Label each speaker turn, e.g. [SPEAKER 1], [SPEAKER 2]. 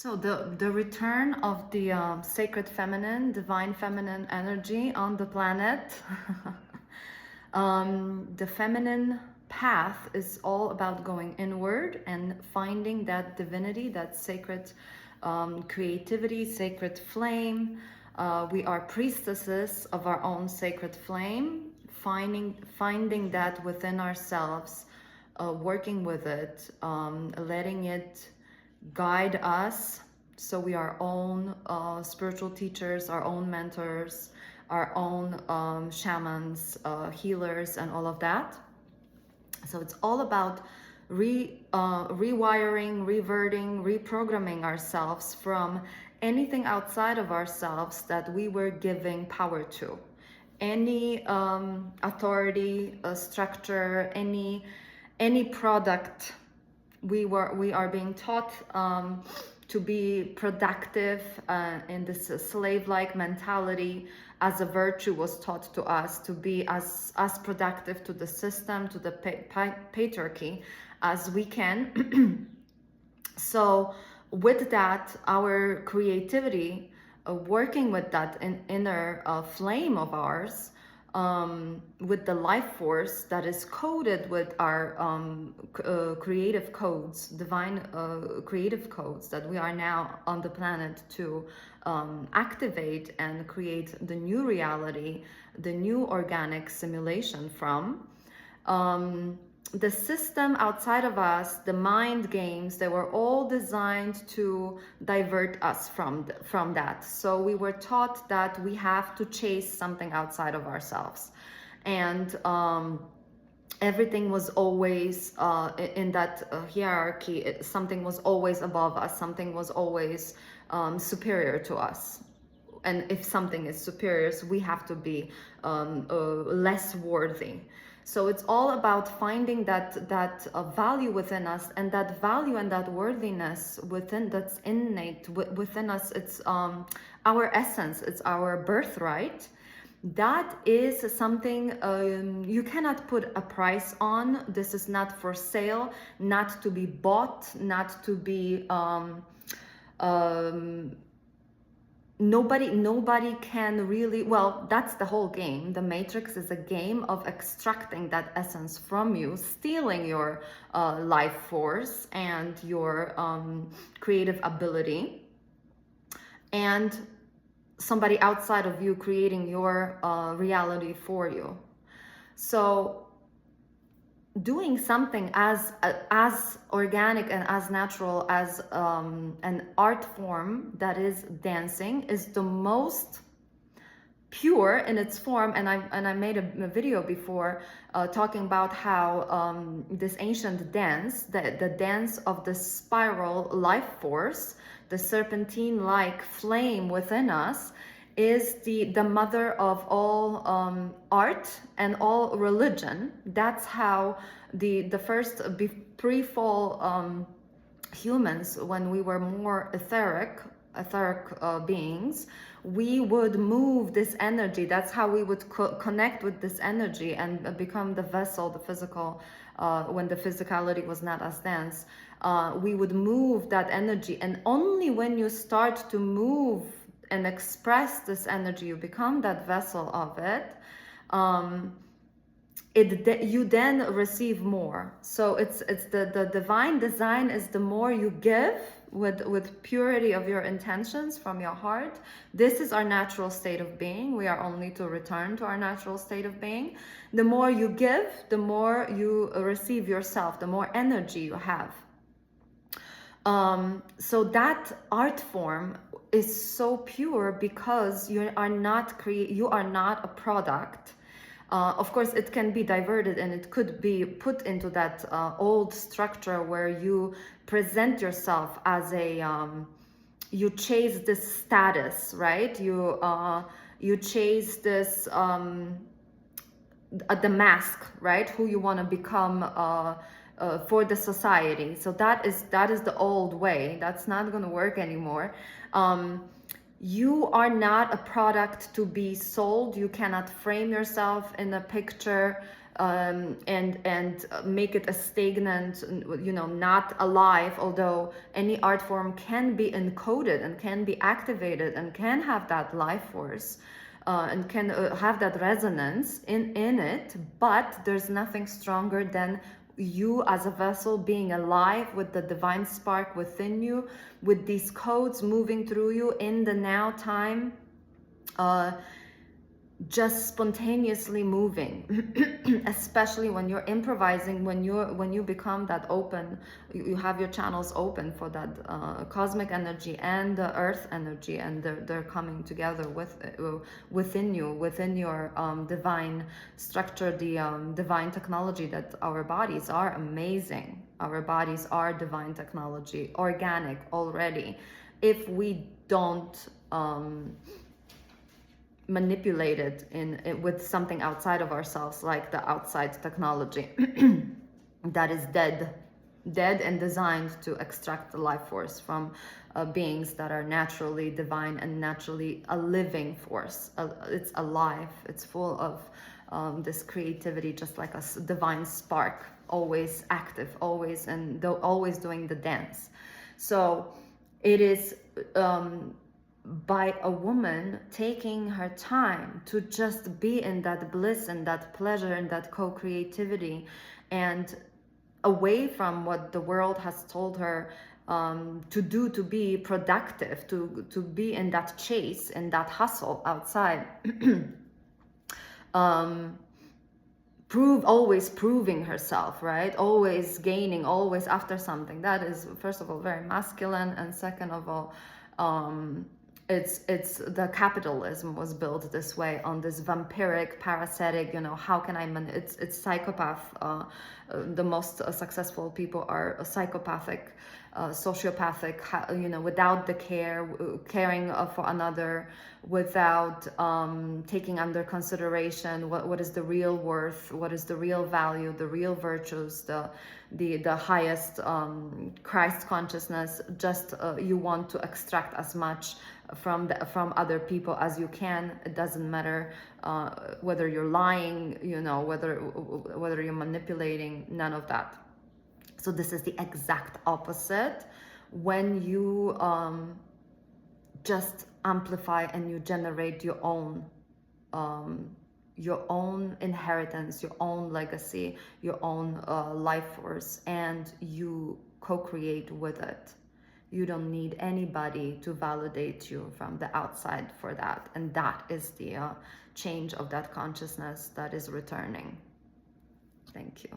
[SPEAKER 1] So the return of the sacred feminine, divine feminine energy on the planet. The feminine path is all about going inward and finding that divinity, that sacred creativity, sacred flame. We are priestesses of our own sacred flame, finding that within ourselves, working with it, letting it guide us. So we are our own spiritual teachers, our own mentors, our own shamans, healers, and all of that. So it's all about rewiring, reverting, reprogramming ourselves from anything outside of ourselves that we were giving power to. Any authority, structure, any product. We are being taught to be productive in this slave-like mentality, as a virtue was taught to us, to be as productive to the system, to the patriarchy as we can. So with that, our creativity, working with that inner flame of ours, with the life force that is coded with our creative codes, divine creative codes that we are now on the planet to activate and create the new reality, the new organic simulation from. The system outside of us, the mind games, they were all designed to divert us from that. So we were taught that we have to chase something outside of ourselves, and everything was always in that hierarchy. Something was always above us. Something was always superior to us. And if something is superior, so we have to be less worthy. So it's all about finding that value within us, and that value and that worthiness within, that's innate within us. It's our essence. It's our birthright. That is something you cannot put a price on. This is not for sale, not to be bought, not to be nobody can really, well, that's the whole game. The Matrix is a game of extracting that essence from you, stealing your life force and your creative ability, and somebody outside of you creating your reality for you. So doing something as organic and as natural as an art form that is dancing is the most pure in its form. And I made a video before talking about how this ancient dance, the dance of the spiral life force, the serpentine-like flame within us, is the mother of all art and all religion. That's how the first pre-fall humans, when we were more etheric beings, we would move this energy. That's how we would connect with this energy and become the vessel, the physical, when the physicality was not as dense. We would move that energy, and only when you start to move and express this energy, you become that vessel of it. You then receive more. So it's the divine design is the more you give with purity of your intentions from your heart. This is our natural state of being. We are only to return to our natural state of being. The more you give, the more you receive yourself, the more energy you have. So that art form is so pure because you are not a product. Of course, it can be diverted and it could be put into that old structure where you present yourself as a you chase this status, right? You chase this the mask, right? Who you want to become for the society. So that is the old way. That's not going to work anymore. You are not a product to be sold. You cannot frame yourself in a picture and make it a stagnant, you know, not alive, although any art form can be encoded and can be activated and can have that life force, and can have that resonance in it, but there's nothing stronger than you as a vessel being alive with the divine spark within you, with these codes moving through you in the now time, just spontaneously moving. Especially when you're improvising, when you become that open, you have your channels open for that cosmic energy and the earth energy, and they're coming together within you, within your divine structure, the divine technology. That our bodies are amazing. Our bodies are divine technology, organic already. If we don't manipulated with something outside of ourselves, like the outside technology that is dead and designed to extract the life force from beings that are naturally divine and naturally a living force. It's alive, it's full of this creativity, just like a divine spark, always active, always, and always doing the dance. So it is by a woman taking her time to just be in that bliss and that pleasure and that co-creativity, and away from what the world has told her to do, to be productive, to be in that chase and that hustle outside. Always proving herself, right? Always gaining, always after something. That is, first of all, very masculine, and second of all, it's the capitalism was built this way, on this vampiric, parasitic, you know, how can I it's psychopath. The most successful people are psychopathic, sociopathic, you know, without the caring for another, without taking under consideration what is the real worth, what is the real value, the real virtues, the highest Christ consciousness. Just you want to extract as much from other people as you can. It doesn't matter whether you're lying, you know, whether you're manipulating, none of that. So this is the exact opposite. When you just amplify and you generate your own inheritance, your own legacy, your own life force, and you co-create with it. You don't need anybody to validate you from the outside for that. And that is the change of that consciousness that is returning. Thank you.